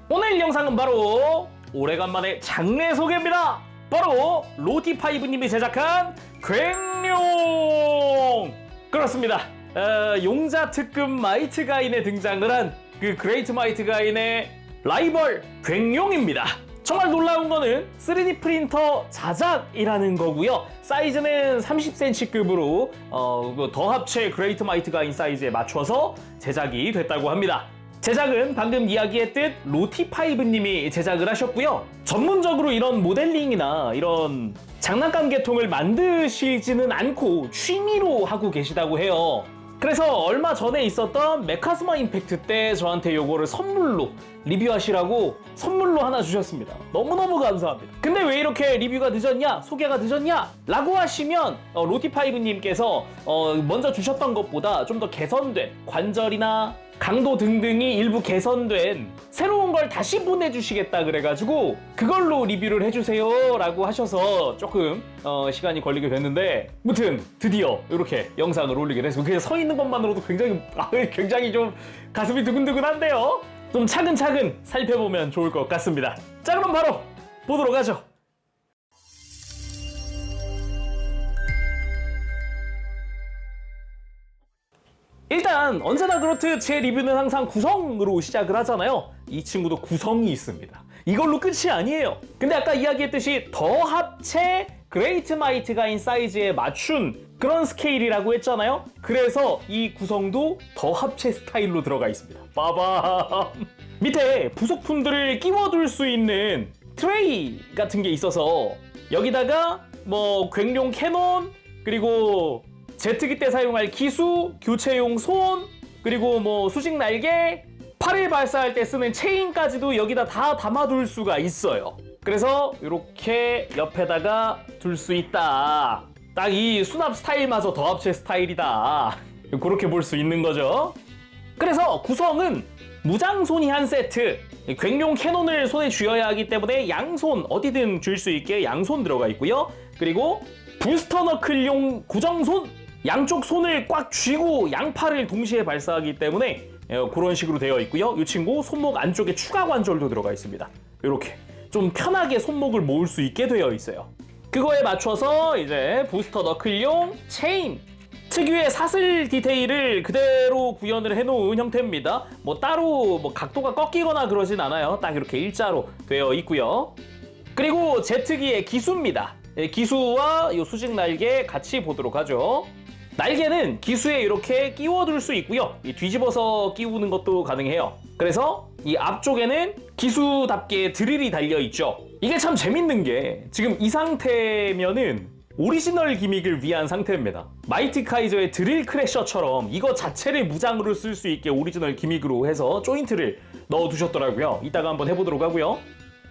오늘 영상은 바로 오래간만에 장내 소개입니다. 바로 로티5님이 제작한 괭룡! 그렇습니다. 용자 특급 마이트 가인에 등장을 한 그 그레이트 마이트 가인의 라이벌 괭룡입니다. 정말 놀라운 거는 3D 프린터 자작이라는 거고요. 사이즈는 30cm급으로 더 합체 그레이트 마이트 가인 사이즈에 맞춰서 제작이 됐다고 합니다. 제작은 방금 이야기했듯 로티5님이 제작을 하셨고요. 전문적으로 이런 모델링이나 이런 장난감 계통을 만드시지는 않고 취미로 하고 계시다고 해요. 그래서 얼마 전에 있었던 메카스마 임팩트 때 저한테 요거를 선물로 리뷰하시라고 선물로 하나 주셨습니다. 너무너무 감사합니다. 근데 왜 이렇게 리뷰가 늦었냐? 소개가 늦었냐? 라고 하시면 로티5님께서 먼저 주셨던 것보다 좀 더 개선된 관절이나 강도 등등이 일부 개선된 새로운 걸 다시 보내주시겠다 그래가지고 그걸로 리뷰를 해주세요 라고 하셔서 조금 시간이 걸리게 됐는데, 무튼 드디어 이렇게 영상을 올리게 됐습니다. 그냥 서 있는 것만으로도 굉장히 좀 가슴이 두근두근한데요. 좀 차근차근 살펴보면 좋을 것 같습니다. 자, 그럼 바로 보도록 하죠. 일단 언제나 그렇듯 제 리뷰는 항상 구성으로 시작을 하잖아요. 이 친구도 구성이 있습니다. 이걸로 끝이 아니에요. 근데 아까 이야기했듯이 더 합체 그레이트 마이트 가인 사이즈에 맞춘 그런 스케일이라고 했잖아요. 그래서 이 구성도 더 합체 스타일로 들어가 있습니다. 빠밤! 밑에 부속품들을 끼워둘 수 있는 트레이 같은 게 있어서 여기다가 뭐 괭룡 캐논, 그리고 제트기 때 사용할 기수, 교체용 손, 그리고 뭐 수직 날개, 팔을 발사할 때 쓰는 체인까지도 여기다 다 담아둘 수가 있어요. 그래서 이렇게 옆에다가 둘 수 있다. 딱 이 수납 스타일마저 더 합체 스타일이다. 그렇게 볼 수 있는 거죠. 그래서 구성은 무장손이 한 세트, 괭룡 캐논을 손에 쥐어야 하기 때문에 양손 어디든 쥘 수 있게 양손 들어가 있고요. 그리고 부스터 너클용 고정손, 양쪽 손을 꽉 쥐고 양팔을 동시에 발사하기 때문에 그런 식으로 되어 있고요. 이 친구 손목 안쪽에 추가 관절도 들어가 있습니다. 이렇게 좀 편하게 손목을 모을 수 있게 되어 있어요. 그거에 맞춰서 이제 부스터 너클용 체인, 특유의 사슬 디테일을 그대로 구현을 해놓은 형태입니다. 뭐 따로 뭐 각도가 꺾이거나 그러진 않아요. 딱 이렇게 일자로 되어 있고요. 그리고 제트기의 기수입니다. 기수와 이 수직 날개 같이 보도록 하죠. 날개는 기수에 이렇게 끼워둘 수 있고요. 뒤집어서 끼우는 것도 가능해요. 그래서 이 앞쪽에는 기수답게 드릴이 달려있죠. 이게 참 재밌는 게 지금 이 상태면은 오리지널 기믹을 위한 상태입니다. 마이티 카이저의 드릴 크래셔처럼 이거 자체를 무장으로 쓸 수 있게 오리지널 기믹으로 해서 조인트를 넣어두셨더라고요. 이따가 한번 해보도록 하고요.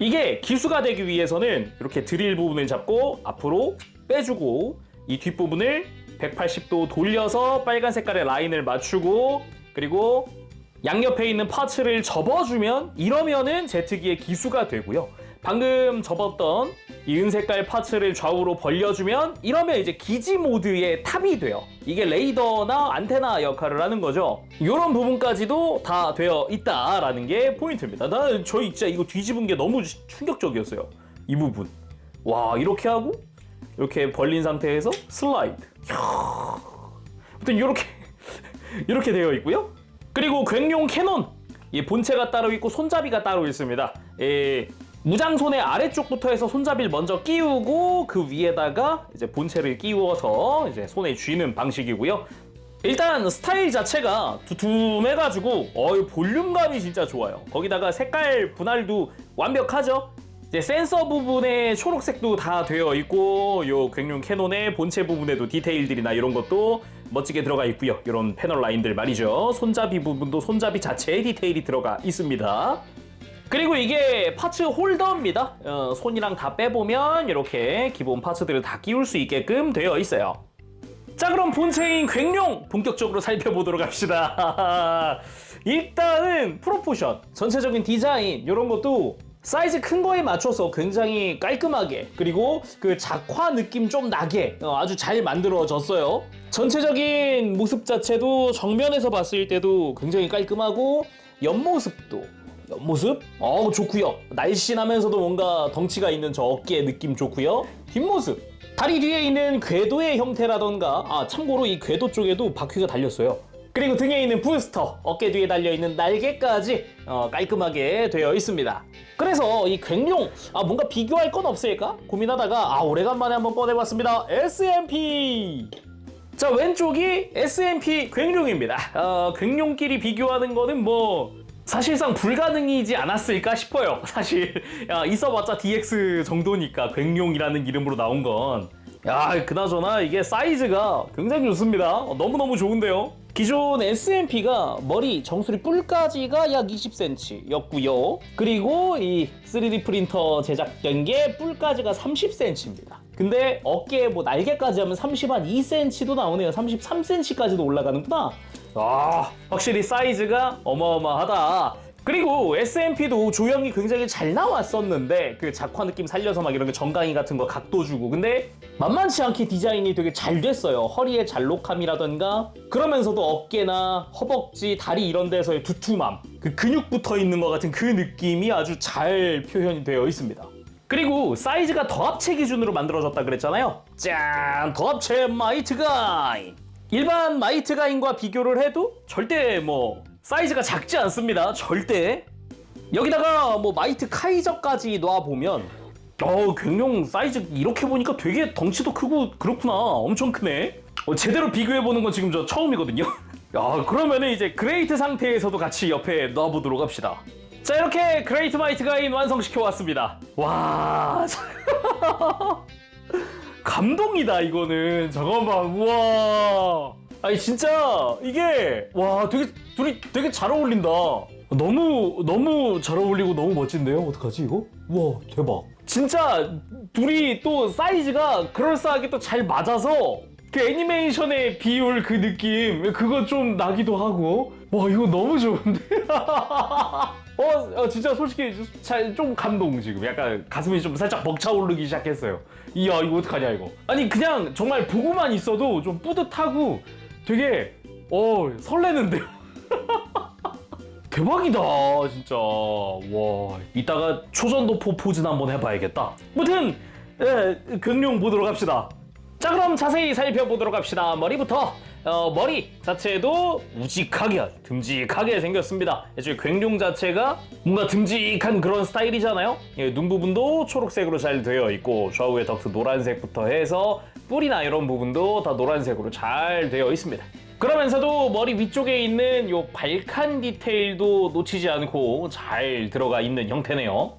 이게 기수가 되기 위해서는 이렇게 드릴 부분을 잡고 앞으로 빼주고 이 뒷부분을 180도 돌려서 빨간 색깔의 라인을 맞추고, 그리고 양옆에 있는 파츠를 접어주면 이러면은 제트기의 기수가 되고요. 방금 접었던 이 은색깔 파츠를 좌우로 벌려주면 이러면 이제 기지 모드의 탑이 돼요. 이게 레이더나 안테나 역할을 하는 거죠. 이런 부분까지도 다 되어 있다라는 게 포인트입니다. 나는 진짜 이거 뒤집은 게 너무 충격적이었어요. 이 부분. 와, 이렇게 하고 이렇게 벌린 상태에서 슬라이드. 아무튼 이렇게 되어 있고요. 그리고 괭룡 캐논, 본체가 따로 있고 손잡이가 따로 있습니다. 무장손의 아래쪽부터 해서 손잡이를 먼저 끼우고 그 위에다가 이제 본체를 끼워서 이제 손에 쥐는 방식이고요. 일단 스타일 자체가 두툼해가지고 볼륨감이 진짜 좋아요. 거기다가 색깔 분할도 완벽하죠. 이제 센서 부분에 초록색도 다 되어 있고, 요 괭룡 캐논의 본체 부분에도 디테일들이나 이런 것도 멋지게 들어가 있고요. 이런 패널 라인들 말이죠. 손잡이 부분도 손잡이 자체에 디테일이 들어가 있습니다. 그리고 이게 파츠 홀더입니다. 손이랑 다 빼보면 이렇게 기본 파츠들을 다 끼울 수 있게끔 되어 있어요. 자, 그럼 본체인 괭룡 본격적으로 살펴보도록 합시다. 일단은 프로포션, 전체적인 디자인 이런 것도 사이즈 큰 거에 맞춰서 굉장히 깔끔하게, 그리고 그 작화 느낌 좀 나게 아주 잘 만들어졌어요. 전체적인 모습 자체도 정면에서 봤을 때도 굉장히 깔끔하고 옆모습도 옆모습 좋고요. 날씬하면서도 뭔가 덩치가 있는 저 어깨 느낌 좋고요. 뒷모습 다리 뒤에 있는 궤도의 형태라던가 참고로 이 궤도 쪽에도 바퀴가 달렸어요. 그리고 등에 있는 부스터, 어깨 뒤에 달려있는 날개까지 깔끔하게 되어 있습니다. 그래서 이 괭룡 뭔가 비교할 건 없을까 고민하다가 오래간만에 한번 꺼내봤습니다. SMP! 자, 왼쪽이 SMP 괭룡입니다. 괭룡끼리 비교하는 거는 뭐 사실상 불가능이지 않았을까 싶어요. 사실 있어봤자 DX 정도니까 괭룡이라는 이름으로 나온 건. 그나저나 이게 사이즈가 굉장히 좋습니다. 너무너무 좋은데요. 기존 SMP가 머리 정수리 뿔까지가 약 20cm였고요. 그리고 이 3D 프린터 제작된 게 뿔까지가 30cm입니다. 근데 어깨에 뭐 날개까지 하면 32cm도 나오네요. 33cm까지도 올라가는구나. 확실히 사이즈가 어마어마하다. 그리고 SMP도 조형이 굉장히 잘 나왔었는데 그 작화 느낌 살려서 막 이런 게 정강이 같은 거 각도 주고, 근데 만만치 않게 디자인이 되게 잘 됐어요. 허리의 잘록함이라던가 그러면서도 어깨나 허벅지, 다리 이런 데서의 두툼함, 그 근육 붙어 있는 것 같은 그 느낌이 아주 잘 표현이 되어 있습니다. 그리고 사이즈가 더합체 기준으로 만들어졌다 그랬잖아요. 짠! 더합체 마이트 가인! 일반 마이트 가인과 비교를 해도 절대 뭐 사이즈가 작지 않습니다. 절대. 여기다가 뭐 마이트 카이저까지 놔보면 괭룡 사이즈 이렇게 보니까 되게 덩치도 크고 그렇구나. 엄청 크네. 제대로 비교해보는 건 지금 저 처음이거든요. 그러면은 이제 그레이트 상태에서도 같이 옆에 놔보도록 합시다. 자, 이렇게 그레이트 마이트 가인 완성시켜 왔습니다. 와 감동이다 이거는. 잠깐만. 우와. 아니 진짜 이게 되게 둘이 되게 잘 어울린다. 너무 잘 어울리고 너무 멋진데요. 어떡하지 이거? 우와 대박. 진짜 둘이 또 사이즈가 그럴싸하게 또 잘 맞아서 그 애니메이션의 비율 그 느낌 그거 좀 나기도 하고. 와 이거 너무 좋은데? 진짜 솔직히 좀 감동. 지금 약간 가슴이 좀 살짝 벅차오르기 시작했어요. 이야 이거 어떡하냐 이거. 아니 그냥 정말 보고만 있어도 좀 뿌듯하고 되게 설레는데요. 대박이다 진짜. 와 이따가 초전도포 포즈는 한번 해봐야겠다. 무튼 괭룡 보도록 합시다. 자, 그럼 자세히 살펴보도록 합시다. 머리부터. 머리 자체도 우직하게 아주 듬직하게 생겼습니다. 애초에 괭룡 자체가 뭔가 듬직한 그런 스타일이잖아요. 눈 부분도 초록색으로 잘 되어 있고 좌우의 덕트 노란색부터 해서 뿔이나 이런 부분도 다 노란색으로 잘 되어 있습니다. 그러면서도 머리 위쪽에 있는 요 발칸 디테일도 놓치지 않고 잘 들어가 있는 형태네요.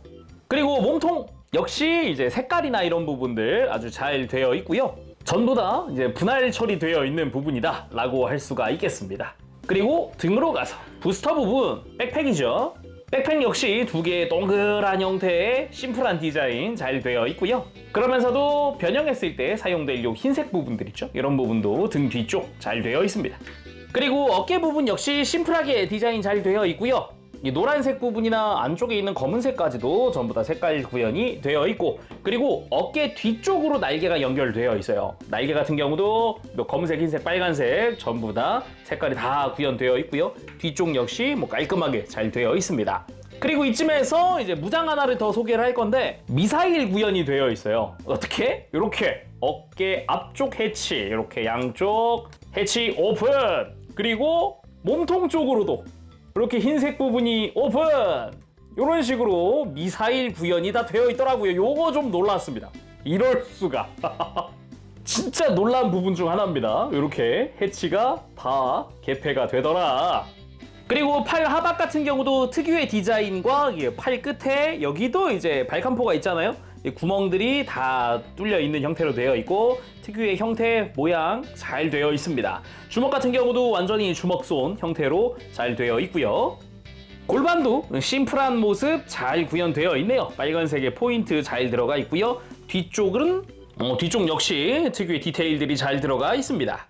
그리고 몸통 역시 이제 색깔이나 이런 부분들 아주 잘 되어 있고요. 전부 다 이제 분할 처리되어 있는 부분이다 라고 할 수가 있겠습니다. 그리고 등으로 가서 부스터 부분, 백팩이죠. 백팩 역시 두 개의 동그란 형태의 심플한 디자인 잘 되어 있고요. 그러면서도 변형했을 때 사용될 요 흰색 부분들 있죠. 이런 부분도 등 뒤쪽 잘 되어 있습니다. 그리고 어깨 부분 역시 심플하게 디자인 잘 되어 있고요. 이 노란색 부분이나 안쪽에 있는 검은색까지도 전부 다 색깔 구현이 되어 있고, 그리고 어깨 뒤쪽으로 날개가 연결되어 있어요. 날개 같은 경우도 검은색, 흰색, 빨간색 전부 다 색깔이 다 구현되어 있고요. 뒤쪽 역시 뭐 깔끔하게 잘 되어 있습니다. 그리고 이쯤에서 이제 무장 하나를 더 소개를 할 건데, 미사일 구현이 되어 있어요. 어떻게? 이렇게 어깨 앞쪽 해치, 이렇게 양쪽 해치 오픈. 그리고 몸통 쪽으로도 이렇게 흰색 부분이 오픈! 이런 식으로 미사일 구현이 다 되어 있더라고요. 요거 좀 놀랐습니다. 이럴 수가. 진짜 놀란 부분 중 하나입니다. 이렇게 해치가 다 개폐가 되더라. 그리고 팔 하박 같은 경우도 특유의 디자인과 팔 끝에 여기도 이제 발칸포가 있잖아요. 이 구멍들이 다 뚫려 있는 형태로 되어 있고 특유의 형태 모양 잘 되어 있습니다. 주먹 같은 경우도 완전히 주먹손 형태로 잘 되어 있고요. 골반도 심플한 모습 잘 구현되어 있네요. 빨간색의 포인트 잘 들어가 있고요. 뒤쪽은 뒤쪽 역시 특유의 디테일들이 잘 들어가 있습니다.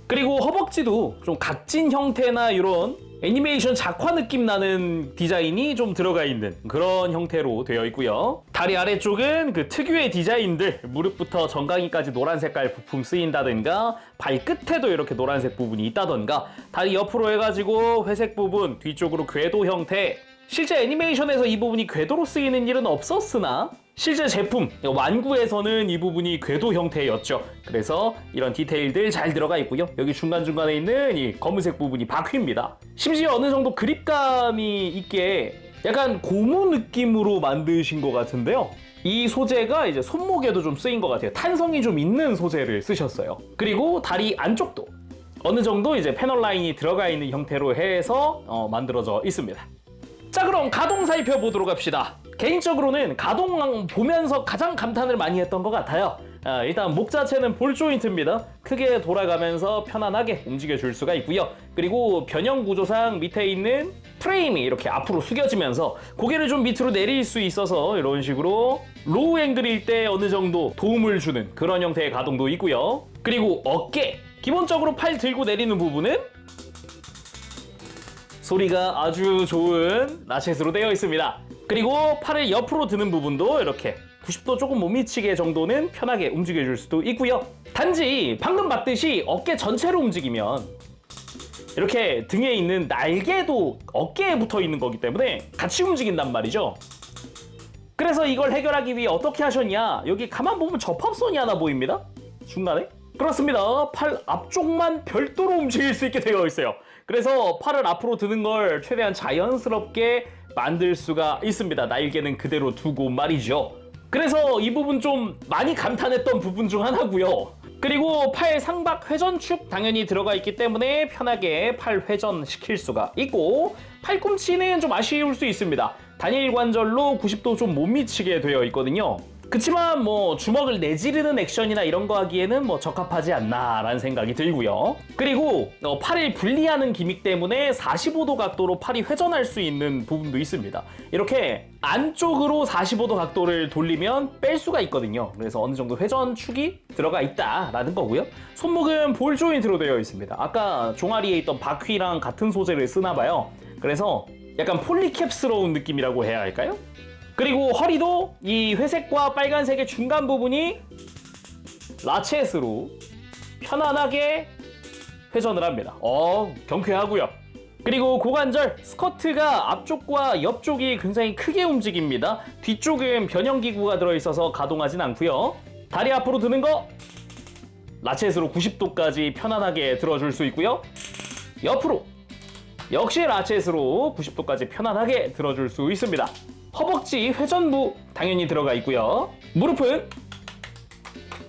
그리고 허벅지도 좀 각진 형태나 이런 애니메이션 작화 느낌 나는 디자인이 좀 들어가 있는 그런 형태로 되어 있고요. 다리 아래쪽은 그 특유의 디자인들, 무릎부터 정강이까지 노란 색깔 부품 쓰인다든가 발끝에도 이렇게 노란색 부분이 있다든가 다리 옆으로 해가지고 회색 부분 뒤쪽으로 궤도 형태 실제 애니메이션에서 이 부분이 궤도로 쓰이는 일은 없었으나 실제 제품 완구에서는 이 부분이 궤도 형태였죠. 그래서 이런 디테일들 잘 들어가 있고요. 여기 중간중간에 있는 이 검은색 부분이 바퀴입니다. 심지어 어느 정도 그립감이 있게 약간 고무 느낌으로 만드신 것 같은데요. 이 소재가 이제 손목에도 좀 쓰인 것 같아요. 탄성이 좀 있는 소재를 쓰셨어요. 그리고 다리 안쪽도 어느 정도 이제 패널 라인이 들어가 있는 형태로 해서 만들어져 있습니다. 자, 그럼 가동 살펴보도록 합시다. 개인적으로는 가동 보면서 가장 감탄을 많이 했던 것 같아요. 일단 목 자체는 볼 조인트입니다. 크게 돌아가면서 편안하게 움직여줄 수가 있고요. 그리고 변형 구조상 밑에 있는 프레임이 이렇게 앞으로 숙여지면서 고개를 좀 밑으로 내릴 수 있어서 이런 식으로 로우 앵글일 때 어느 정도 도움을 주는 그런 형태의 가동도 있고요. 그리고 어깨! 기본적으로 팔 들고 내리는 부분은 소리가 아주 좋은 라쳇으로 되어 있습니다. 그리고 팔을 옆으로 드는 부분도 이렇게 90도 조금 못 미치게 정도는 편하게 움직여줄 수도 있고요. 단지 방금 봤듯이 어깨 전체로 움직이면 이렇게 등에 있는 날개도 어깨에 붙어 있는 거기 때문에 같이 움직인단 말이죠. 그래서 이걸 해결하기 위해 어떻게 하셨냐? 여기 가만 보면 접합선이 하나 보입니다. 중간에. 그렇습니다. 팔 앞쪽만 별도로 움직일 수 있게 되어 있어요. 그래서 팔을 앞으로 드는 걸 최대한 자연스럽게 만들 수가 있습니다. 날개는 그대로 두고 말이죠. 그래서 이 부분 좀 많이 감탄했던 부분 중 하나고요. 그리고 팔 상박 회전축 당연히 들어가 있기 때문에 편하게 팔 회전시킬 수가 있고, 팔꿈치는 좀 아쉬울 수 있습니다. 단일 관절로 90도 좀 못 미치게 되어 있거든요. 그치만 뭐 주먹을 내지르는 액션이나 이런 거 하기에는 뭐 적합하지 않나 라는 생각이 들고요. 그리고 팔을 분리하는 기믹 때문에 45도 각도로 팔이 회전할 수 있는 부분도 있습니다. 이렇게 안쪽으로 45도 각도를 돌리면 뺄 수가 있거든요. 그래서 어느 정도 회전축이 들어가 있다라는 거고요. 손목은 볼 조인트로 되어 있습니다. 아까 종아리에 있던 바퀴랑 같은 소재를 쓰나 봐요. 그래서 약간 폴리캡스러운 느낌이라고 해야 할까요? 그리고 허리도 이 회색과 빨간색의 중간 부분이 라쳇으로 편안하게 회전을 합니다. 경쾌하고요. 그리고 고관절, 스커트가 앞쪽과 옆쪽이 굉장히 크게 움직입니다. 뒤쪽은 변형기구가 들어있어서 가동하진 않고요. 다리 앞으로 드는 거 라쳇으로 90도까지 편안하게 들어줄 수 있고요. 옆으로 역시 라쳇으로 90도까지 편안하게 들어줄 수 있습니다. 허벅지 회전부 당연히 들어가 있고요. 무릎은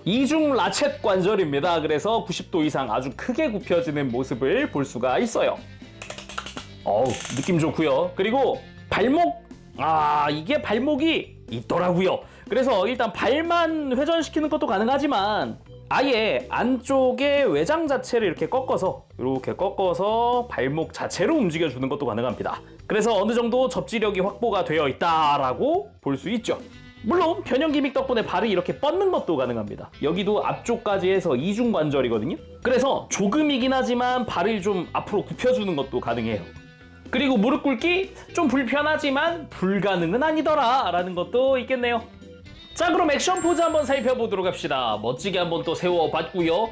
이중 라쳇 관절입니다. 그래서 90도 이상 아주 크게 굽혀지는 모습을 볼 수가 있어요. 느낌 좋고요. 그리고 발목, 이게 발목이 있더라고요. 그래서 일단 발만 회전시키는 것도 가능하지만 아예 안쪽에 외장 자체를 이렇게 꺾어서 발목 자체로 움직여주는 것도 가능합니다. 그래서 어느 정도 접지력이 확보가 되어 있다라고 볼 수 있죠. 물론 변형 기믹 덕분에 발을 이렇게 뻗는 것도 가능합니다. 여기도 앞쪽까지 해서 이중 관절이거든요. 그래서 조금이긴 하지만 발을 좀 앞으로 굽혀주는 것도 가능해요. 그리고 무릎 꿇기 좀 불편하지만 불가능은 아니더라 라는 것도 있겠네요. 자, 그럼 액션 포즈 한번 살펴보도록 합시다. 멋지게 한번 또 세워봤고요.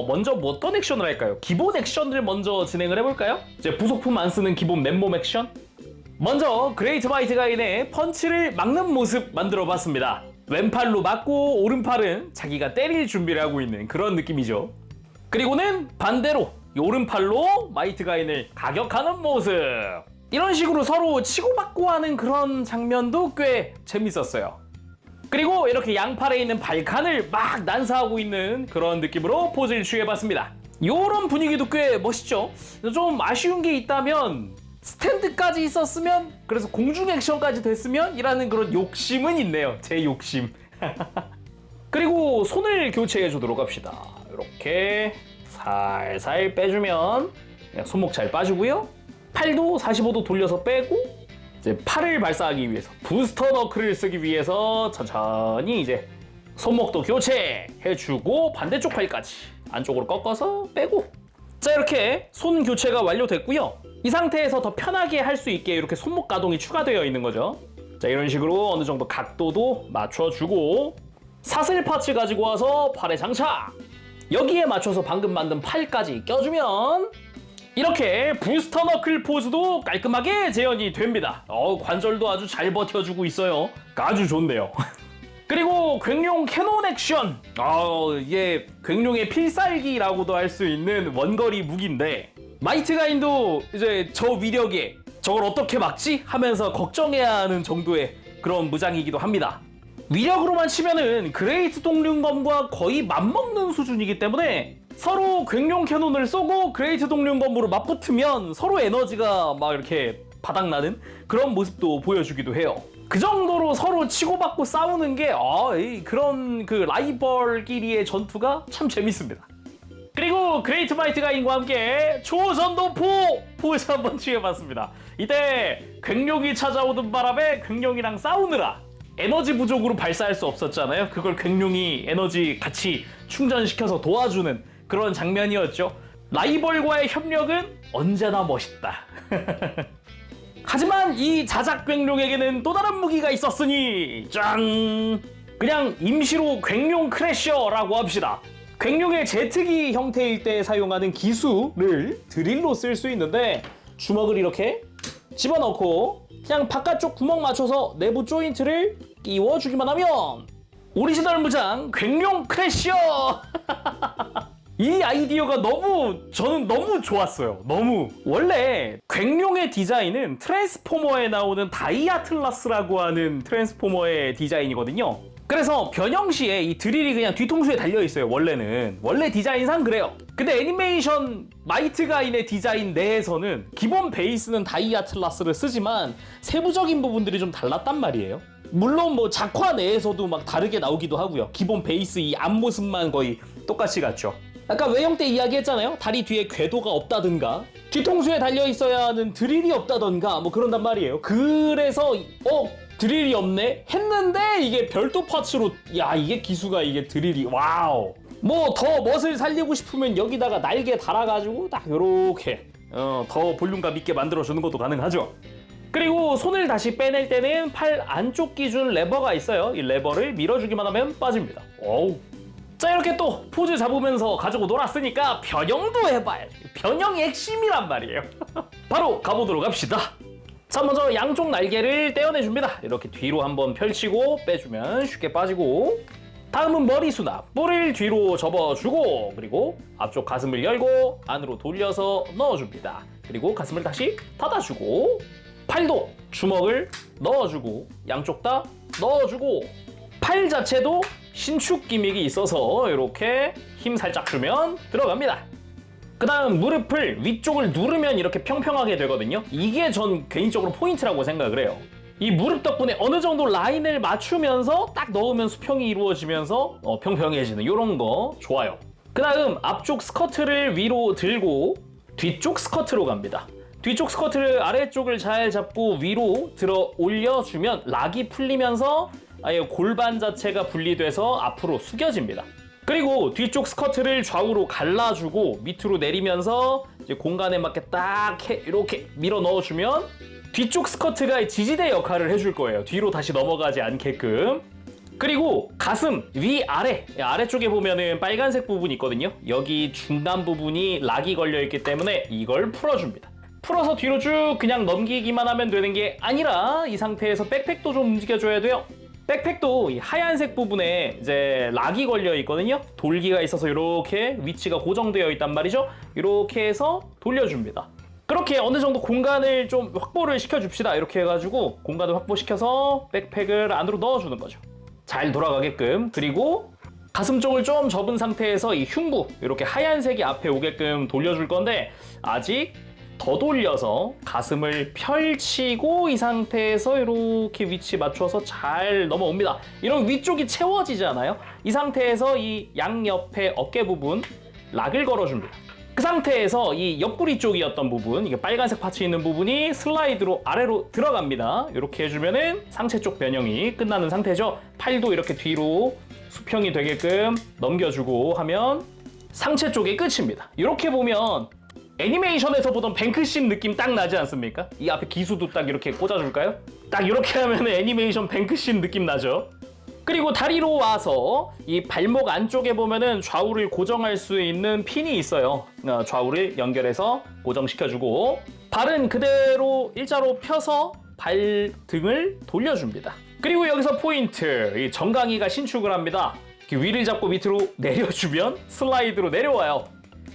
먼저 뭐 어떤 액션을 할까요? 기본 액션을 먼저 진행을 해볼까요? 이제 부속품 안 쓰는 기본 맨몸 액션. 먼저 그레이트 화이트 가인의 펀치를 막는 모습 만들어봤습니다. 왼팔로 맞고 오른팔은 자기가 때릴 준비를 하고 있는 그런 느낌이죠. 그리고는 반대로 오른팔로 화이트 가인을 가격하는 모습. 이런 식으로 서로 치고받고 하는 그런 장면도 꽤 재밌었어요. 그리고 이렇게 양팔에 있는 발칸을 막 난사하고 있는 그런 느낌으로 포즈를 취해봤습니다. 이런 분위기도 꽤 멋있죠? 좀 아쉬운 게 있다면 스탠드까지 있었으면, 그래서 공중 액션까지 됐으면 이라는 그런 욕심은 있네요. 제 욕심. 그리고 손을 교체해 주도록 합시다. 이렇게 살살 빼주면 손목 잘 빠지고요. 팔도 45도 돌려서 빼고, 이제 팔을 발사하기 위해서 부스터 너클을 쓰기 위해서 천천히 이제 손목도 교체해주고 반대쪽 팔까지 안쪽으로 꺾어서 빼고, 자, 이렇게 손 교체가 완료됐고요. 이 상태에서 더 편하게 할 수 있게 이렇게 손목 가동이 추가되어 있는 거죠. 자, 이런 식으로 어느 정도 각도도 맞춰주고 사슬 파츠 가지고 와서 팔에 장착! 여기에 맞춰서 방금 만든 팔까지 껴주면 이렇게 부스터 너클 포즈도 깔끔하게 재현이 됩니다. 관절도 아주 잘 버텨주고 있어요. 아주 좋네요. 그리고 괭룡 캐논 액션. 이게 괭룡의 필살기라고도 할 수 있는 원거리 무기인데 마이트 가인도 이제 저 위력에 저걸 어떻게 막지? 하면서 걱정해야 하는 정도의 그런 무장이기도 합니다. 위력으로만 치면은 그레이트 동륜검과 거의 맞먹는 수준이기 때문에 서로 괭룡 캐논을 쏘고 그레이트 동륜검으로 맞붙으면 서로 에너지가 막 이렇게 바닥나는 그런 모습도 보여주기도 해요. 그 정도로 서로 치고받고 싸우는 게 그런 그 라이벌끼리의 전투가 참 재밌습니다. 그리고 그레이트 마이트 가인과 함께 초전도포 포즈 한번 취해봤습니다. 이때 괭룡이 찾아오던 바람에 괭룡이랑 싸우느라 에너지 부족으로 발사할 수 없었잖아요. 그걸 괭룡이 에너지 같이 충전시켜서 도와주는 그런 장면이었죠. 라이벌과의 협력은 언제나 멋있다. 하지만 이 자작 괭룡에게는 또 다른 무기가 있었으니 짠! 그냥 임시로 괭룡 크래셔라고 합시다. 괭룡의 제트기 형태일 때 사용하는 기수를 드릴로 쓸 수 있는데 주먹을 이렇게 집어넣고 그냥 바깥쪽 구멍 맞춰서 내부 조인트를 끼워주기만 하면 오리지널 무장 괭룡 크래셔! 이 아이디어가 저는 너무 좋았어요. 너무. 원래 괭룡의 디자인은 트랜스포머에 나오는 다이아틀라스라고 하는 트랜스포머의 디자인이거든요. 그래서 변형 시에 이 드릴이 그냥 뒤통수에 달려있어요. 원래 디자인상 그래요. 근데 애니메이션 마이트 가인의 디자인 내에서는 기본 베이스는 다이아틀라스를 쓰지만 세부적인 부분들이 좀 달랐단 말이에요. 물론 뭐 작화 내에서도 막 다르게 나오기도 하고요. 기본 베이스 이 앞모습만 거의 똑같이 같죠. 아까 외형 때 이야기했잖아요. 다리 뒤에 궤도가 없다든가 뒤통수에 달려있어야 하는 드릴이 없다던가 뭐 그런단 말이에요. 그래서 드릴이 없네 했는데 이게 별도 파츠로 이게 기수가 이게 드릴이 와우. 뭐 더 멋을 살리고 싶으면 여기다가 날개 달아가지고 딱 요렇게 더 볼륨감 있게 만들어주는 것도 가능하죠. 그리고 손을 다시 빼낼 때는 팔 안쪽 기준 레버가 있어요. 이 레버를 밀어주기만 하면 빠집니다. 오우. 자, 이렇게 또 포즈 잡으면서 가지고 놀았으니까 변형도 해봐야지. 변형이 핵심이란 말이에요. 바로 가보도록 합시다. 자, 먼저 양쪽 날개를 떼어내줍니다. 이렇게 뒤로 한번 펼치고 빼주면 쉽게 빠지고, 다음은 머리 수납. 뿔을 뒤로 접어주고, 그리고 앞쪽 가슴을 열고 안으로 돌려서 넣어줍니다. 그리고 가슴을 다시 닫아주고, 팔도 주먹을 넣어주고, 양쪽 다 넣어주고, 팔 자체도 신축 기믹이 있어서 이렇게 힘 살짝 주면 들어갑니다. 그 다음 무릎을 위쪽을 누르면 이렇게 평평하게 되거든요. 이게 전 개인적으로 포인트라고 생각을 해요. 이 무릎 덕분에 어느 정도 라인을 맞추면서 딱 넣으면 수평이 이루어지면서 평평해지는 이런 거 좋아요. 그 다음 앞쪽 스커트를 위로 들고 뒤쪽 스커트로 갑니다. 뒤쪽 스커트를 아래쪽을 잘 잡고 위로 들어 올려주면 락이 풀리면서 아예 골반 자체가 분리돼서 앞으로 숙여집니다. 그리고 뒤쪽 스커트를 좌우로 갈라주고 밑으로 내리면서 이제 공간에 맞게 딱 이렇게 밀어 넣어주면 뒤쪽 스커트가 지지대 역할을 해줄 거예요. 뒤로 다시 넘어가지 않게끔. 그리고 가슴 위아래 아래쪽에 보면은 빨간색 부분이 있거든요. 여기 중간 부분이 락이 걸려있기 때문에 이걸 풀어줍니다. 풀어서 뒤로 쭉 그냥 넘기기만 하면 되는 게 아니라 이 상태에서 백팩도 좀 움직여줘야 돼요. 백팩도 이 하얀색 부분에 이제 락이 걸려 있거든요. 돌기가 있어서 이렇게 위치가 고정되어 있단 말이죠. 이렇게 해서 돌려줍니다. 그렇게 어느 정도 공간을 좀 확보를 시켜줍시다. 이렇게 해가지고 공간을 확보시켜서 백팩을 안으로 넣어주는 거죠. 잘 돌아가게끔. 그리고 가슴 쪽을 좀 접은 상태에서 이 흉부 이렇게 하얀색이 앞에 오게끔 돌려줄 건데 아직 더 돌려서 가슴을 펼치고 이 상태에서 이렇게 위치 맞춰서 잘 넘어옵니다. 이런 위쪽이 채워지잖아요. 이 상태에서 이 양옆에 어깨 부분 락을 걸어줍니다. 그 상태에서 이 옆구리 쪽이었던 부분, 이게 빨간색 파츠 있는 부분이 슬라이드로 아래로 들어갑니다. 이렇게 해주면은 상체 쪽 변형이 끝나는 상태죠. 팔도 이렇게 뒤로 수평이 되게끔 넘겨주고 하면 상체 쪽이 끝입니다. 이렇게 보면 애니메이션에서 보던 뱅크씬 느낌 딱 나지 않습니까? 이 앞에 기수도 딱 이렇게 꽂아줄까요? 딱 이렇게 하면 애니메이션 뱅크씬 느낌 나죠? 그리고 다리로 와서 이 발목 안쪽에 보면은 좌우를 고정할 수 있는 핀이 있어요. 좌우를 연결해서 고정시켜주고 발은 그대로 일자로 펴서 발등을 돌려줍니다. 그리고 여기서 포인트, 이 정강이가 신축을 합니다. 위를 잡고 밑으로 내려주면 슬라이드로 내려와요.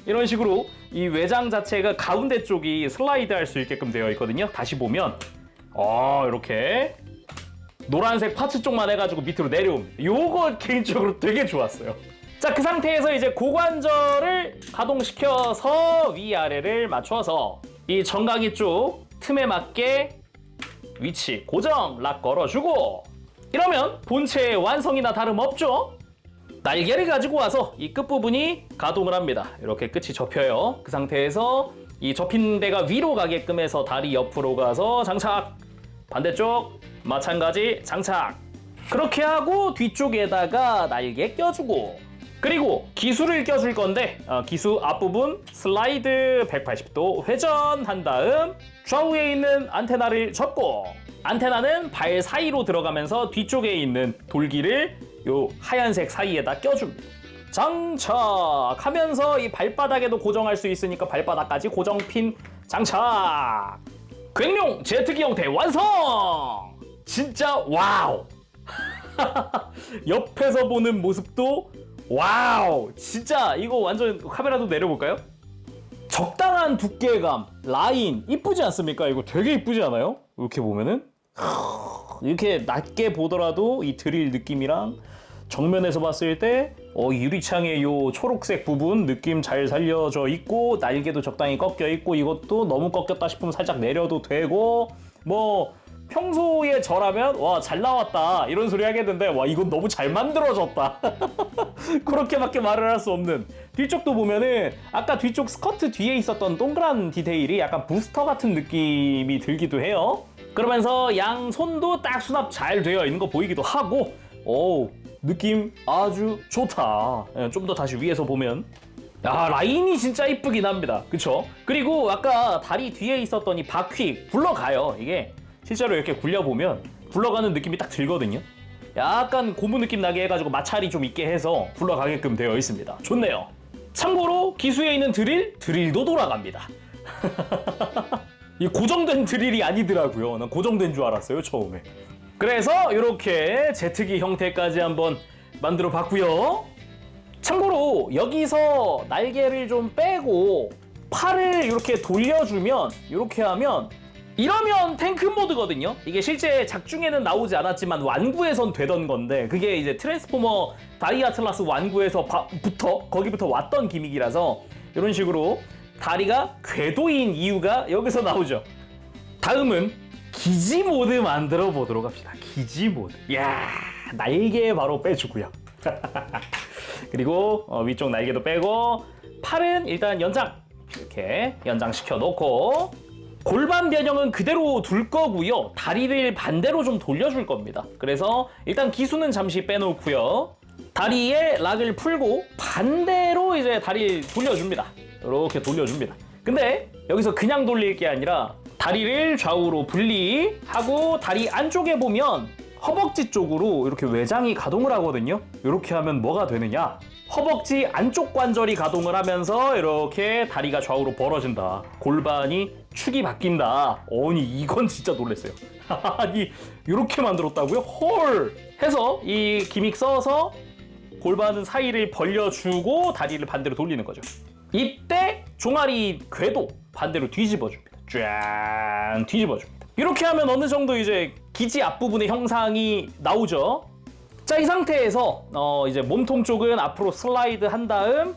이런 식으로 이 외장 자체가 가운데 쪽이 슬라이드 할 수 있게끔 되어 있거든요. 다시 보면 이렇게 노란색 파츠 쪽만 해가지고 밑으로 내려옵니다. 요거 개인적으로 되게 좋았어요. 자, 그 상태에서 이제 고관절을 가동시켜서 위아래를 맞춰서 이 정강이 쪽 틈에 맞게 위치 고정 락 걸어주고 이러면 본체의 완성이나 다름없죠. 날개를 가지고 와서 이 끝부분이 가동을 합니다. 이렇게 끝이 접혀요. 그 상태에서 이 접힌 데가 위로 가게끔 해서 다리 옆으로 가서 장착, 반대쪽 마찬가지 장착. 그렇게 하고 뒤쪽에다가 날개 껴주고 그리고 기수를 껴줄 건데 기수 앞부분 슬라이드 180도 회전한 다음 좌우에 있는 안테나를 접고 안테나는 발 사이로 들어가면서 뒤쪽에 있는 돌기를 요 하얀색 사이에다 껴줍니다. 장착하면서 이 발바닥에도 고정할 수 있으니까 발바닥까지 고정핀 장착. 괭룡 제트기 형태 완성! 진짜 와우! 옆에서 보는 모습도 와우! 진짜 이거 완전 카메라도 내려볼까요? 적당한 두께감, 라인 이쁘지 않습니까? 이거 되게 이쁘지 않아요? 이렇게 보면은 이렇게 낮게 보더라도 이 드릴 느낌이랑 정면에서 봤을 때 유리창의 요 초록색 부분 느낌 잘 살려져 있고 날개도 적당히 꺾여 있고 이것도 너무 꺾였다 싶으면 살짝 내려도 되고 뭐 평소에 저라면 와 잘 나왔다 이런 소리 하겠는데 와 이건 너무 잘 만들어졌다 그렇게밖에 말을 할 수 없는. 뒤쪽도 보면은 아까 뒤쪽 스커트 뒤에 있었던 동그란 디테일이 약간 부스터 같은 느낌이 들기도 해요. 그러면서 양 손도 딱 수납 잘 되어 있는 거 보이기도 하고 느낌 아주 좋다. 좀 더 다시 위에서 보면 라인이 진짜 이쁘긴 합니다. 그쵸? 그리고 아까 다리 뒤에 있었던 이 바퀴 굴러가요. 이게 실제로 이렇게 굴려보면 굴러가는 느낌이 딱 들거든요. 약간 고무 느낌 나게 해가지고 마찰이 좀 있게 해서 굴러가게끔 되어 있습니다. 좋네요. 참고로 기수에 있는 드릴도 돌아갑니다. 이 고정된 드릴이 아니더라고요. 난 고정된 줄 알았어요, 처음에. 그래서 이렇게 제트기 형태까지 한번 만들어 봤고요. 참고로 여기서 날개를 좀 빼고 팔을 이렇게 돌려주면 이렇게 하면 이러면 탱크 모드거든요. 이게 실제 작중에는 나오지 않았지만 완구에선 되던 건데 그게 이제 트랜스포머 다이아틀라스 거기부터 왔던 기믹이라서 이런 식으로 다리가 궤도인 이유가 여기서 나오죠. 다음은 기지 모드 만들어 보도록 합시다. 기지 모드. 이야, 날개 바로 빼주고요. 그리고 위쪽 날개도 빼고 팔은 일단 연장 이렇게 연장시켜 놓고 골반 변형은 그대로 둘 거고요. 다리를 반대로 좀 돌려줄 겁니다. 그래서 일단 기수는 잠시 빼놓고요. 다리에 락을 풀고 반대로 이제 다리를 돌려줍니다. 이렇게 돌려줍니다. 근데 여기서 그냥 돌릴 게 아니라 다리를 좌우로 분리하고 다리 안쪽에 보면 허벅지 쪽으로 이렇게 외장이 가동을 하거든요. 이렇게 하면 뭐가 되느냐? 허벅지 안쪽 관절이 가동을 하면서 이렇게 다리가 좌우로 벌어진다. 골반이 축이 바뀐다. 아니 이건 진짜 놀랐어요. 아니 이렇게 만들었다고요? 헐! 해서 이 기믹 써서 골반 사이를 벌려주고 다리를 반대로 돌리는 거죠. 이때 종아리 궤도 반대로 뒤집어줍니다. 짠! 뒤집어줍니다. 이렇게 하면 어느 정도 이제 기지 앞부분의 형상이 나오죠. 자, 이 상태에서 이제 몸통 쪽은 앞으로 슬라이드 한 다음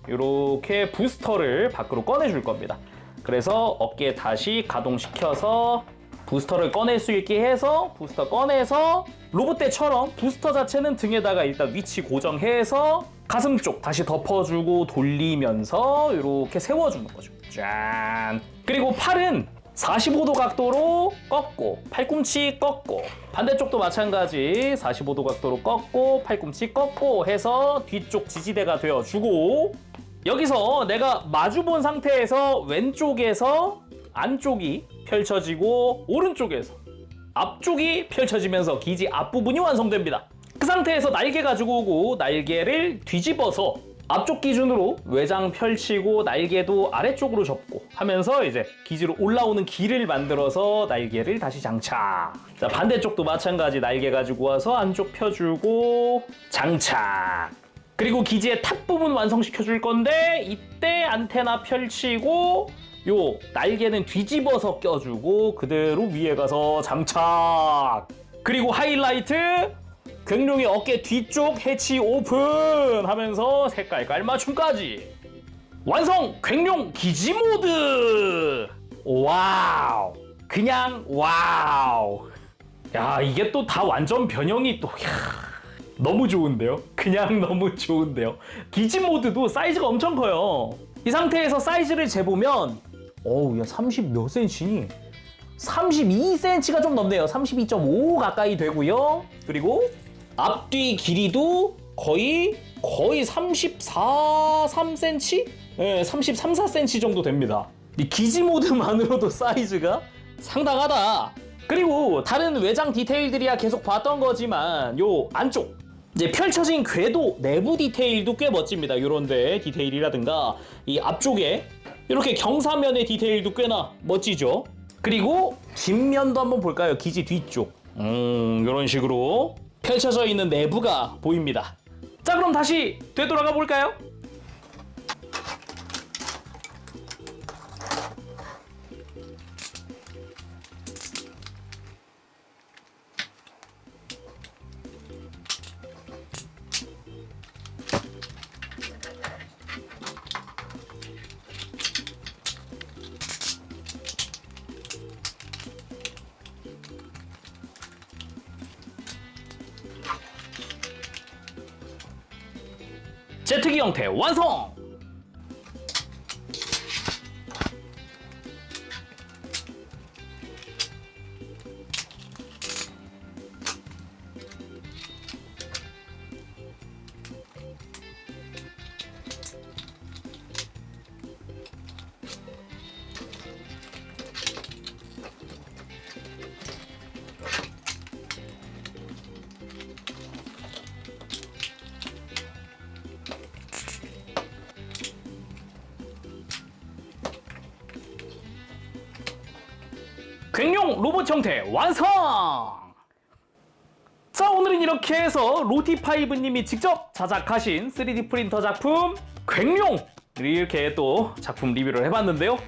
이렇게 부스터를 밖으로 꺼내줄 겁니다. 그래서 어깨 다시 가동시켜서 부스터를 꺼낼 수 있게 해서 부스터 꺼내서 로봇 때처럼 부스터 자체는 등에다가 일단 위치 고정해서 가슴 쪽 다시 덮어주고 돌리면서 이렇게 세워주는 거죠. 짠! 그리고 팔은 45도 각도로 꺾고 팔꿈치 꺾고 반대쪽도 마찬가지 45도 각도로 꺾고 팔꿈치 꺾고 해서 뒤쪽 지지대가 되어주고 여기서 내가 마주 본 상태에서 왼쪽에서 안쪽이 펼쳐지고 오른쪽에서 앞쪽이 펼쳐지면서 기지 앞부분이 완성됩니다. 그 상태에서 날개 가지고 오고 날개를 뒤집어서 앞쪽 기준으로 외장 펼치고 날개도 아래쪽으로 접고 하면서 이제 기지로 올라오는 길을 만들어서 날개를 다시 장착. 자, 반대쪽도 마찬가지 날개 가지고 와서 안쪽 펴주고 장착. 그리고 기지의 탑 부분 완성시켜 줄 건데 이때 안테나 펼치고 요 날개는 뒤집어서 껴주고 그대로 위에 가서 장착. 그리고 하이라이트 굉룡이 어깨 뒤쪽 해치 오픈 하면서 색깔 깔맞춤까지 완성! 굉룡 기지 모드! 와우! 그냥 와우! 야, 이게 또 다 완전 변형이 또 너무 좋은데요? 그냥 너무 좋은데요? 기지 모드도 사이즈가 엄청 커요. 이 상태에서 사이즈를 재보면 어우, 야, 30 몇 센치니? 32cm가 좀 넘네요. 32.5 가까이 되고요. 그리고 앞뒤 길이도 거의 33cm? 네, 33, 4cm 정도 됩니다. 이 기지 모드만으로도 사이즈가 상당하다. 그리고 다른 외장 디테일들이야 계속 봤던 거지만 요 안쪽 이제 펼쳐진 궤도 내부 디테일도 꽤 멋집니다. 요런데 디테일이라든가 이 앞쪽에 이렇게 경사면의 디테일도 꽤나 멋지죠. 그리고 뒷면도 한번 볼까요? 기지 뒤쪽. 이런 식으로 펼쳐져 있는 내부가 보입니다. 자, 그럼 다시 되돌아가 볼까요? 제트기 형태 완성! 굉룡 로봇 형태 완성! 자, 오늘은 이렇게 해서 로티5님이 직접 제작하신 3D 프린터 작품 굉룡 이렇게 또 작품 리뷰를 해봤는데요.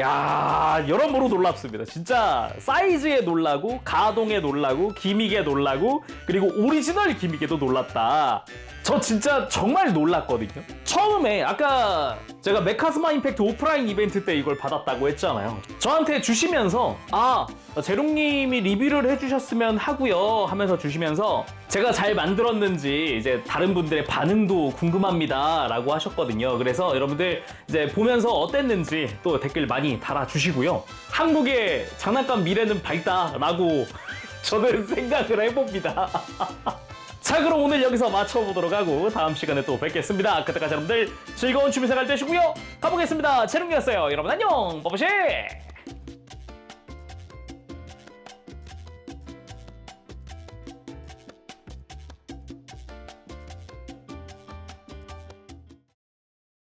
야, 여러모로 놀랍습니다. 진짜 사이즈에 놀라고 가동에 놀라고 기믹에 놀라고 그리고 오리지널 기믹에도 놀랐다. 저 진짜 정말 놀랐거든요. 처음에 아까 제가 메카스마 임팩트 오프라인 이벤트 때 이걸 받았다고 했잖아요. 저한테 주시면서 제롱님이 리뷰를 해주셨으면 하고요 하면서 주시면서 제가 잘 만들었는지 이제 다른 분들의 반응도 궁금합니다 라고 하셨거든요. 그래서 여러분들 이제 보면서 어땠는지 또 댓글 많이 달아주시고요. 한국의 장난감 미래는 밝다 라고 저는 생각을 해봅니다. 자, 그럼 오늘 여기서 마쳐보도록 하고 다음 시간에 또 뵙겠습니다. 그때까지 여러분들 즐거운 취미생활 되시고요. 가보겠습니다. 재롱이었어요. 여러분 안녕. 버버시.